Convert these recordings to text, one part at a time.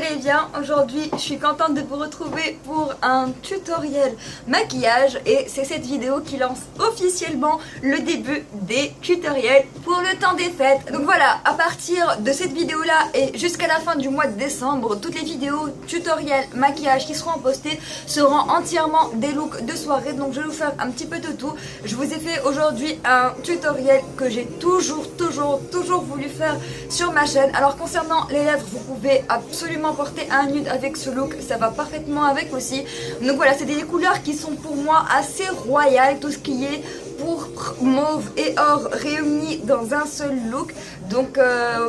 allez bien? Aujourd'hui je suis contente de vous retrouver pour un tutoriel maquillage et c'est cette vidéo qui lance officiellement le début des tutoriels pour le temps des fêtes. Donc voilà, à partir de cette vidéo là et jusqu'à la fin du mois de décembre, toutes les vidéos tutoriels maquillage qui seront postées seront entièrement des looks de soirée. Donc je vais vous faire un petit peu de tout. Je vous ai fait aujourd'hui un tutoriel que j'ai toujours voulu faire sur ma chaîne. Alors concernant les lèvres, vous pouvez absolument porter un nude avec ce look, ça va parfaitement avec aussi. Donc voilà, c'est des couleurs qui sont pour moi assez royales, tout ce qui est pourpre, mauve et or réunis dans un seul look. Donc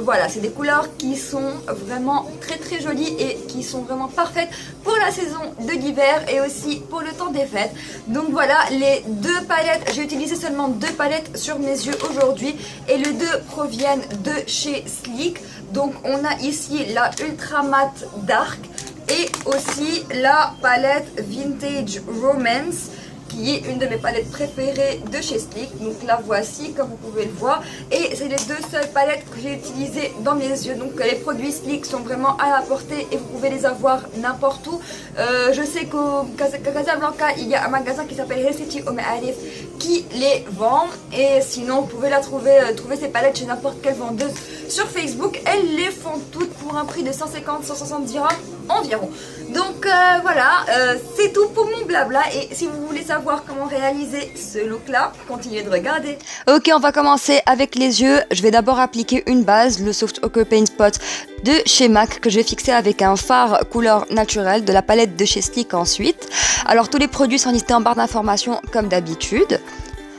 voilà, c'est des couleurs qui sont vraiment très jolies et qui sont vraiment parfaites pour la saison de l'hiver et aussi pour le temps des fêtes. Donc voilà, les deux palettes, j'ai utilisé seulement deux palettes sur mes yeux aujourd'hui et les deux proviennent de chez Sleek. Donc on a ici la Ultra Matte Dark et aussi la palette Vintage Romance, qui est une de mes palettes préférées de chez Sleek. Donc la voici comme vous pouvez le voir et c'est les deux seules palettes que j'ai utilisées dans mes yeux. Donc les produits Sleek sont vraiment à la portée et vous pouvez les avoir n'importe où. Je sais qu'à Casablanca il y a un magasin qui s'appelle Helcity Ome Alif qui les vend et sinon vous pouvez trouver ces palettes chez n'importe quelle vendeuse sur Facebook. Elles les font toutes pour un prix de 150-160 dirhams environ. Donc voilà, c'est tout pour mon blabla et si vous voulez savoir comment réaliser ce look là, continuez de regarder. Ok, on va commencer avec les yeux. Je vais d'abord appliquer une base, le Soft Ochre Paint Spot de chez MAC que je vais fixer avec un fard couleur naturelle de la palette de chez Sleek ensuite. Alors tous les produits sont listés en barre d'informations comme d'habitude.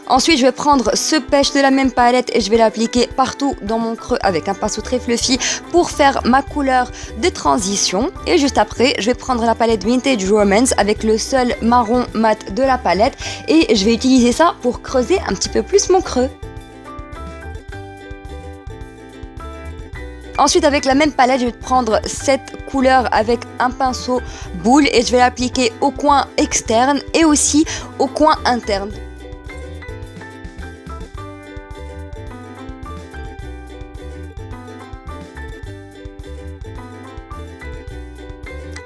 Ensuite, je vais prendre ce pêche de la même palette et je vais l'appliquer partout dans mon creux avec un pinceau très fluffy pour faire ma couleur de transition. Et juste après, je vais prendre la palette Vintage Romance avec le seul marron mat de la palette et je vais utiliser ça pour creuser un petit peu plus mon creux. Ensuite, avec la même palette, je vais prendre cette couleur avec un pinceau boule et je vais l'appliquer au coin externe et aussi au coin interne.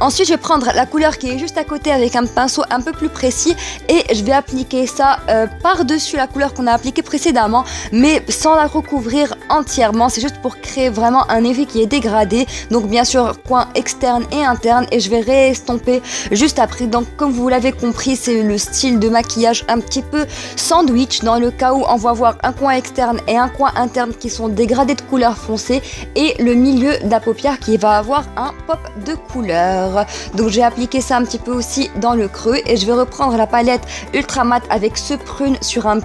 Ensuite, je vais prendre la couleur qui est juste à côté avec un pinceau un peu plus précis et je vais appliquer ça par-dessus la couleur qu'on a appliquée précédemment, mais sans la recouvrir entièrement. C'est juste pour créer vraiment un effet qui est dégradé. Donc bien sûr, coin externe et interne et je vais réestomper juste après. Donc comme vous l'avez compris, c'est le style de maquillage un petit peu sandwich dans le cas où on va voir un coin externe et un coin interne qui sont dégradés de couleur foncée et le milieu de la paupière qui va avoir un pop de couleur. Donc j'ai appliqué ça un petit peu aussi dans le creux et je vais reprendre la palette Ultra Matte avec ce prune sur un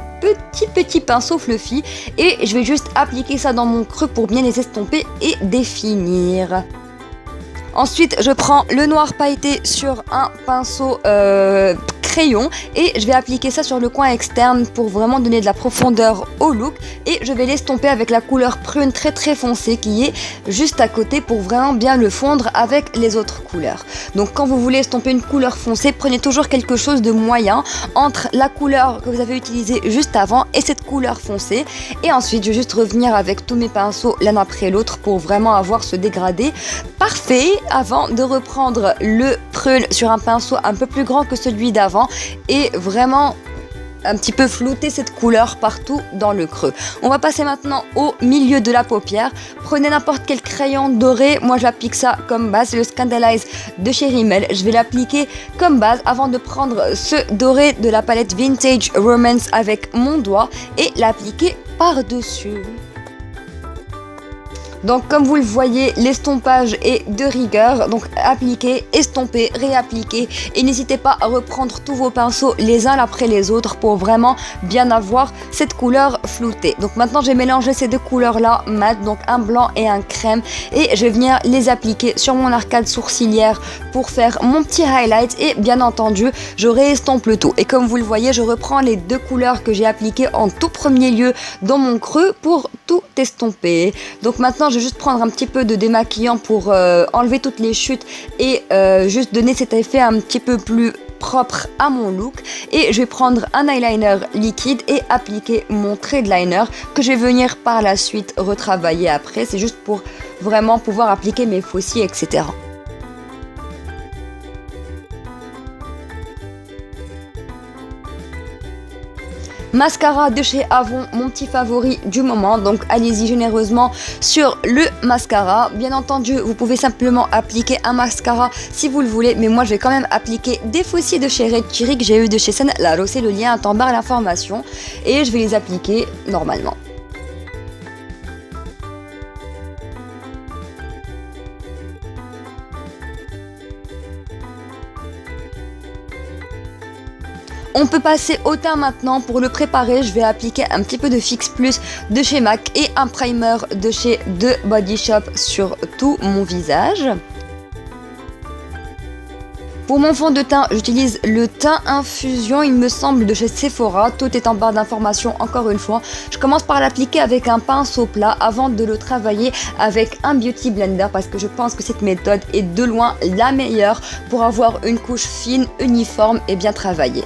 petit pinceau fluffy et je vais juste appliquer ça dans mon creux pour bien les estomper et définir. Ensuite, je prends le noir pailleté sur un pinceau crayon et je vais appliquer ça sur le coin externe pour vraiment donner de la profondeur au look et je vais l'estomper avec la couleur prune très foncée qui est juste à côté pour vraiment bien le fondre avec les autres couleurs. Donc quand vous voulez estomper une couleur foncée, prenez toujours quelque chose de moyen entre la couleur que vous avez utilisée juste avant et cette couleur foncée et ensuite je vais juste revenir avec tous mes pinceaux l'un après l'autre pour vraiment avoir ce dégradé parfait avant de reprendre le prune sur un pinceau un peu plus grand que celui d'avant et vraiment un petit peu flouter cette couleur partout dans le creux. On va passer maintenant au milieu de la paupière. Prenez n'importe quel crayon doré, moi j'applique ça comme base, le Scandalize de chez Rimmel. Je vais l'appliquer comme base avant de prendre ce doré de la palette Vintage Romance avec mon doigt et l'appliquer par-dessus. Donc comme vous le voyez, l'estompage est de rigueur, donc appliquez, estompez, réappliquez et n'hésitez pas à reprendre tous vos pinceaux les uns après les autres pour vraiment bien avoir cette couleur floutée. Donc maintenant j'ai mélangé ces deux couleurs là mat, donc un blanc et un crème et je vais venir les appliquer sur mon arcade sourcilière pour faire mon petit highlight et bien entendu je réestompe le tout. Et comme vous le voyez, je reprends les deux couleurs que j'ai appliquées en tout premier lieu dans mon creux pour tout estomper. Donc maintenant je vais juste prendre un petit peu de démaquillant pour enlever toutes les chutes et juste donner cet effet un petit peu plus propre à mon look. Et je vais prendre un eyeliner liquide et appliquer mon trait de liner que je vais venir par la suite retravailler après. C'est juste pour vraiment pouvoir appliquer mes faux cils, etc. Mascara de chez Avon, mon petit favori du moment, donc allez-y généreusement sur le mascara. Bien entendu, vous pouvez simplement appliquer un mascara si vous le voulez, mais moi je vais quand même appliquer des faucilles de chez Red Cherry que j'ai eu de chez Sanlalo, c'est le lien est en barre d'information, et je vais les appliquer normalement. On peut passer au teint maintenant. Pour le préparer, je vais appliquer un petit peu de Fix Plus de chez MAC et un primer de chez The Body Shop sur tout mon visage. Pour mon fond de teint, j'utilise le teint infusion, il me semble, de chez Sephora. Tout est en barre d'information encore une fois. Je commence par l'appliquer avec un pinceau plat avant de le travailler avec un beauty blender parce que je pense que cette méthode est de loin la meilleure pour avoir une couche fine, uniforme et bien travaillée.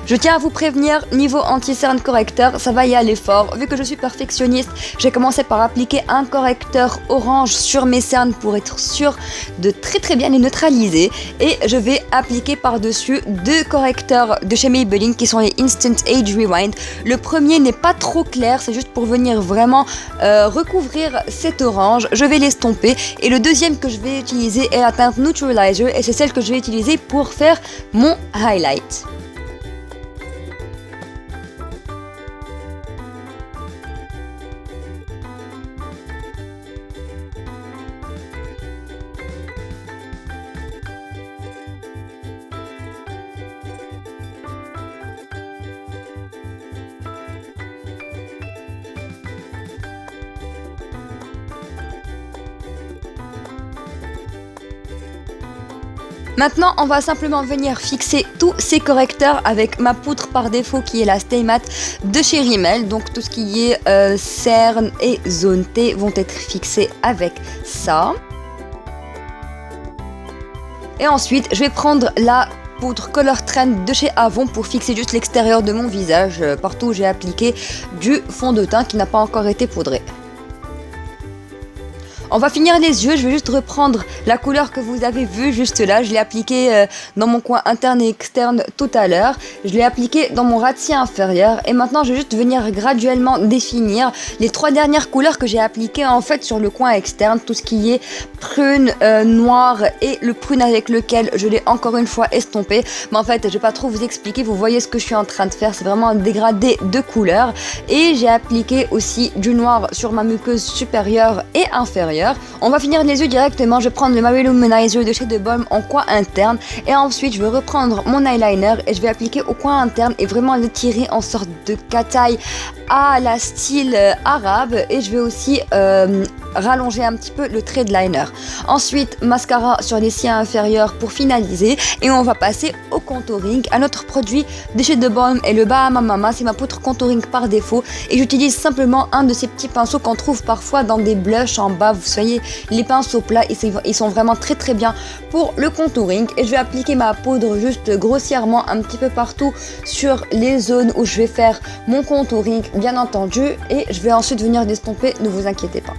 Je tiens à vous prévenir, niveau anti-cerne correcteur, ça va y aller fort. Vu que je suis perfectionniste, j'ai commencé par appliquer un correcteur orange sur mes cernes pour être sûr de très bien les neutraliser. Et je vais appliquer par-dessus 2 correcteurs de chez Maybelline qui sont les Instant Age Rewind. Le premier n'est pas trop clair, c'est juste pour venir vraiment recouvrir cet orange. Je vais l'estomper. Et le deuxième que je vais utiliser est la teinte Neutralizer et c'est celle que je vais utiliser pour faire mon highlight. Maintenant, on va simplement venir fixer tous ces correcteurs avec ma poudre par défaut qui est la Stay Matte de chez Rimmel. Donc tout ce qui est cerne et zone T vont être fixés avec ça. Et ensuite, je vais prendre la poudre Color Trend de chez Avon pour fixer juste l'extérieur de mon visage, partout où j'ai appliqué du fond de teint qui n'a pas encore été poudré. On va finir les yeux, je vais juste reprendre la couleur que vous avez vue juste là. Je l'ai appliquée dans mon coin interne et externe tout à l'heure. Je l'ai appliquée dans mon ratier inférieur. Et maintenant, je vais juste venir graduellement définir les 3 dernières couleurs que j'ai appliquées en fait sur le coin externe. Tout ce qui est prune, noir et le prune avec lequel je l'ai encore une fois estompé. Mais en fait, je vais pas trop vous expliquer. Vous voyez ce que je suis en train de faire. C'est vraiment un dégradé de couleurs. Et j'ai appliqué aussi du noir sur ma muqueuse supérieure et inférieure. On va finir les yeux directement, je vais prendre le My Luminizer de chez The Balm en coin interne et ensuite je vais reprendre mon eyeliner et je vais appliquer au coin interne et vraiment l'étirer en sorte de cataille à la style arabe et je vais aussi rallonger un petit peu le trait de liner. Ensuite, mascara sur les cils inférieurs pour finaliser et on va passer au contouring. Un autre produit de chez The Balm est le Bahama Mama, c'est ma poudre contouring par défaut et j'utilise simplement un de ces petits pinceaux qu'on trouve parfois dans des blushs en bas. Vous voyez, les pinceaux plats, ils sont vraiment très bien pour le contouring et je vais appliquer ma poudre juste grossièrement un petit peu partout sur les zones où je vais faire mon contouring bien entendu et je vais ensuite venir l'estomper, ne vous inquiétez pas.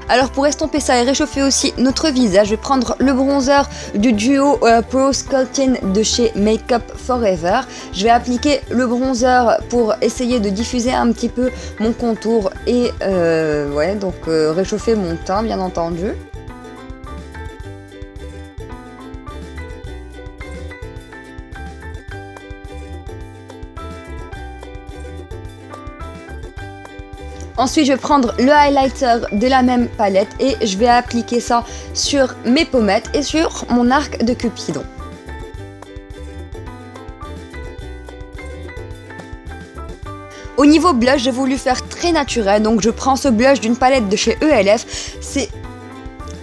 Alors pour estomper ça et réchauffer aussi notre visage, je vais prendre le bronzer du duo Pro Sculpting de chez Make Up Forever. Je vais appliquer le bronzer pour essayer de diffuser un petit peu mon contour et réchauffer mon teint bien entendu. Ensuite, je vais prendre le highlighter de la même palette et je vais appliquer ça sur mes pommettes et sur mon arc de Cupidon. Au niveau blush, j'ai voulu faire très naturel, donc je prends ce blush d'une palette de chez ELF.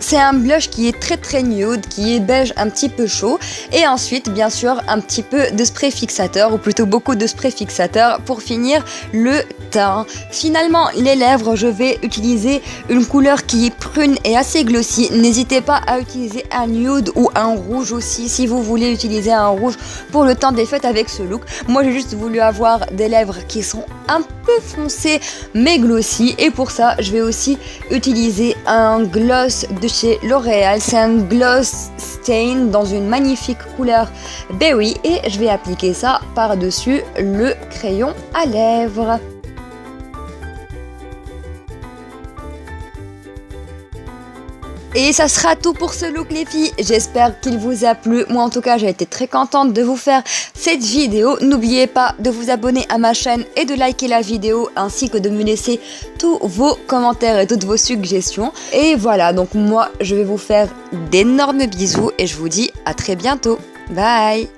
c'est un blush qui est très nude, qui est beige un petit peu chaud. Et ensuite, bien sûr, un petit peu de spray fixateur, ou plutôt beaucoup de spray fixateur pour finir le teint. Finalement, les lèvres, je vais utiliser une couleur qui est prune et assez glossy. N'hésitez pas à utiliser un nude ou un rouge aussi si vous voulez utiliser un rouge pour le temps des fêtes avec ce look. Moi, j'ai juste voulu avoir des lèvres qui sont un peu foncées mais glossy, et pour ça, je vais aussi utiliser un gloss de chez L'Oréal. C'est un gloss stain dans une magnifique couleur berry et je vais appliquer ça par-dessus le crayon à lèvres. Et ça sera tout pour ce look les filles, j'espère qu'il vous a plu. Moi en tout cas j'ai été très contente de vous faire cette vidéo. N'oubliez pas de vous abonner à ma chaîne et de liker la vidéo, ainsi que de me laisser tous vos commentaires et toutes vos suggestions. Et voilà, donc moi je vais vous faire d'énormes bisous et je vous dis à très bientôt. Bye.